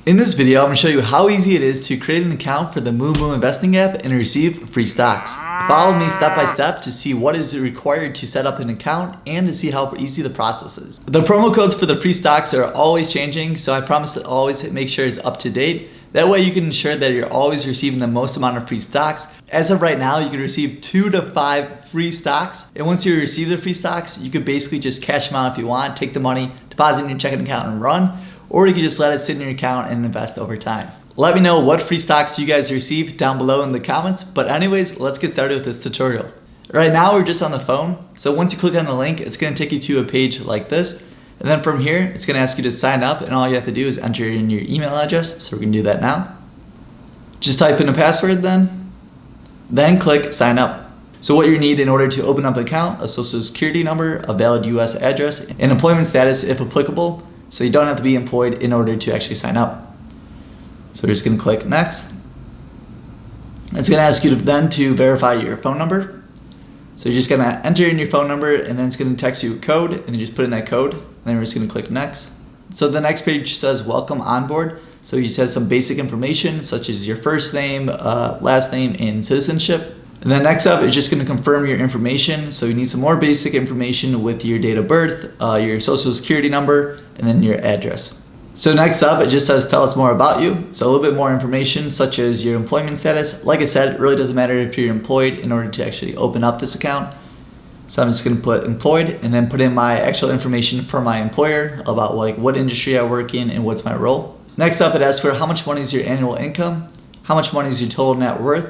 In this video, I'm going to show you how easy it is to create an account for the MooMoo investing app and receive free stocks. Follow me step by step to see what is required to set up an account and to see how easy the process is. The promo codes for the free stocks are always changing, so I promise to always make sure it's up to date. That way you can ensure that you're always receiving the most amount of free stocks. As of right now, you can receive 2 to 5 free stocks. And once you receive the free stocks, you could basically just cash them out if you want, take the money, deposit in your checking account and run. Or you can just let it sit in your account and invest over time. Let me know what free stocks you guys receive down below in the comments. But anyways, let's get started with this tutorial. Right now we're just on the phone. So once you click on the link, it's gonna take you to a page like this. And then from here, it's gonna ask you to sign up, and all you have to do is enter in your email address. So we're gonna do that now. Just type in a password then click sign up. So what you need in order to open up an account: a social security number, a valid US address, and employment status if applicable. So you don't have to be employed in order to actually sign up. So we're just gonna click next. It's gonna ask you to verify your phone number. So you're just gonna enter in your phone number, and then it's gonna text you a code, and then just put in that code, and then we're just gonna click next. So the next page says welcome on board. So you said some basic information such as your first name, last name, and citizenship. And then next up is just gonna confirm your information. So you need some more basic information with your date of birth, your social security number, and then your address. So next up, it just says tell us more about you. So a little bit more information such as your employment status. Like I said, it really doesn't matter if you're employed in order to actually open up this account. So I'm just gonna put employed and then put in my actual information for my employer about what industry I work in and what's my role. Next up, it asks for how much money is your annual income, how much money is your total net worth,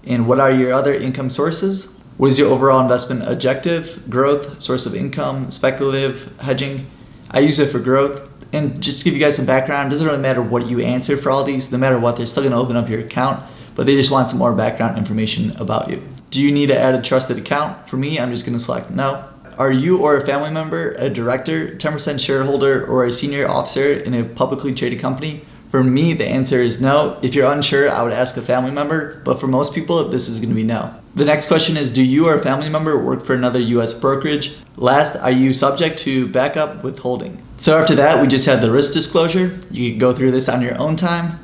and what are your other income sources? What is your overall investment objective, growth, source of income, speculative, hedging? I use it for growth. And just to give you guys some background, it doesn't really matter what you answer for all these. No matter what, they're still gonna open up your account, but they just want some more background information about you. Do you need to add a trusted account? For me, I'm just gonna select no. Are you or a family member a director, 10% shareholder, or a senior officer in a publicly traded company? For me, the answer is no. If you're unsure, I would ask a family member, but for most people, this is gonna be no. The next question is, do you or a family member work for another US brokerage? Last, are you subject to backup withholding? So after that, we just have the risk disclosure. You can go through this on your own time.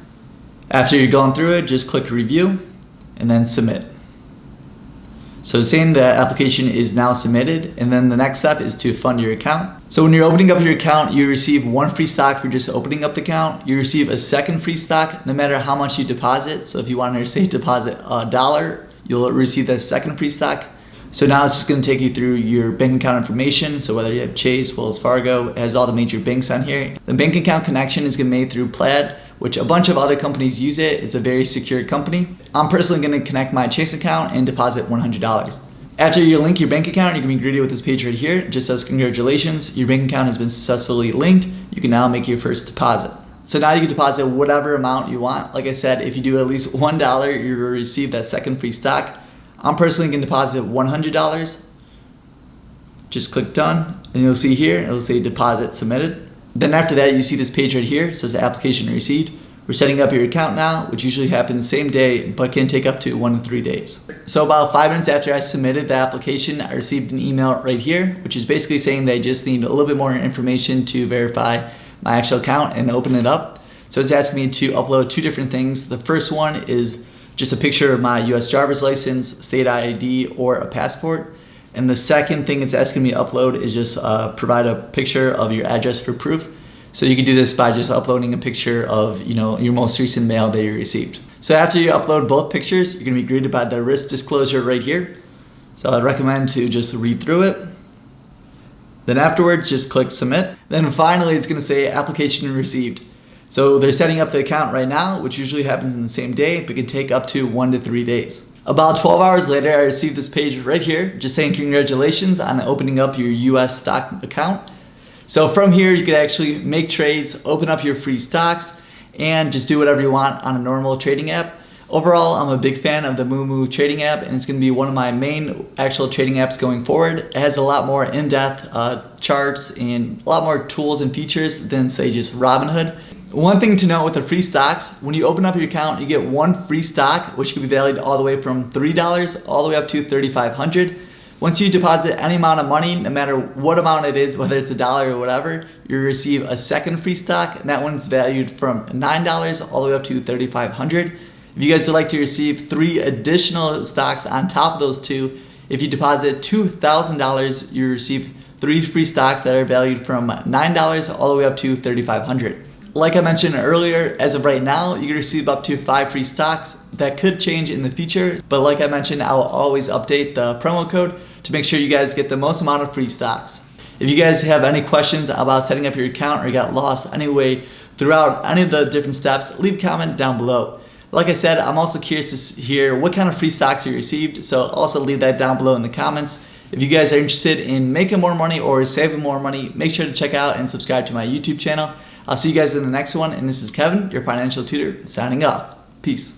After you're going through it, just click review and then submit. So saying the application is now submitted, and then the next step is to fund your account. So when you're opening up your account, you receive 1 free stock for just opening up the account. You receive a second free stock no matter how much you deposit. So if you want to say deposit $1, you'll receive that second free stock. So now it's just going to take you through your bank account information. So whether you have Chase, Wells Fargo, it has all the major banks on here. The bank account connection is going to be made through Plaid, which a bunch of other companies use it. It's a very secure company. I'm personally going to connect my Chase account and deposit $100. After you link your bank account, you're going to be greeted with this page right here. It just says congratulations, your bank account has been successfully linked. You can now make your first deposit. So now you can deposit whatever amount you want. Like I said, if you do at least $1, you're going to receive that second free stock. I'm personally going to deposit $100. Just click done, and you'll see here, it'll say deposit submitted. Then after that, you see this page right here. It says the application received. We're setting up your account now, which usually happens the same day, but can take up to 1 to 3 days. So about 5 minutes after I submitted the application, I received an email right here, which is basically saying they just need a little bit more information to verify my actual account and open it up. So it's asking me to upload 2 different things. The first one is just a picture of my US driver's license, state ID, or a passport. And the second thing it's asking me to upload is just provide a picture of your address for proof. So you can do this by just uploading a picture of your most recent mail that you received. So after you upload both pictures, you're gonna be greeted by the risk disclosure right here. So I'd recommend to just read through it. Then afterwards, just click submit. Then finally, it's gonna say application received. So they're setting up the account right now, which usually happens in the same day, but can take up to 1 to 3 days. About 12 hours later, I received this page right here, just saying congratulations on opening up your US stock account. So from here, you can actually make trades, open up your free stocks, and just do whatever you want on a normal trading app. Overall, I'm a big fan of the MooMoo trading app, and it's gonna be one of my main actual trading apps going forward. It has a lot more in-depth charts and a lot more tools and features than say just Robinhood. One thing to note with the free stocks, when you open up your account, you get 1 free stock, which can be valued all the way from $3 all the way up to $3,500. Once you deposit any amount of money, no matter what amount it is, whether it's $1 or whatever, you receive a second free stock, and that one's valued from $9 all the way up to $3,500. If you guys would like to receive 3 additional stocks on top of those 2, if you deposit $2,000, you receive 3 free stocks that are valued from $9 all the way up to $3,500. Like I mentioned earlier, as of right now, you can receive up to 5 free stocks. That could change in the future, but like I mentioned, I'll always update the promo code to make sure you guys get the most amount of free stocks. If you guys have any questions about setting up your account or you got lost anyway throughout any of the different steps, leave a comment down below. Like I said, I'm also curious to hear what kind of free stocks you received, so also leave that down below in the comments. If you guys are interested in making more money or saving more money, make sure to check out and subscribe to my YouTube channel. I'll see you guys in the next one, and this is Kevin, your financial tutor, signing off. Peace.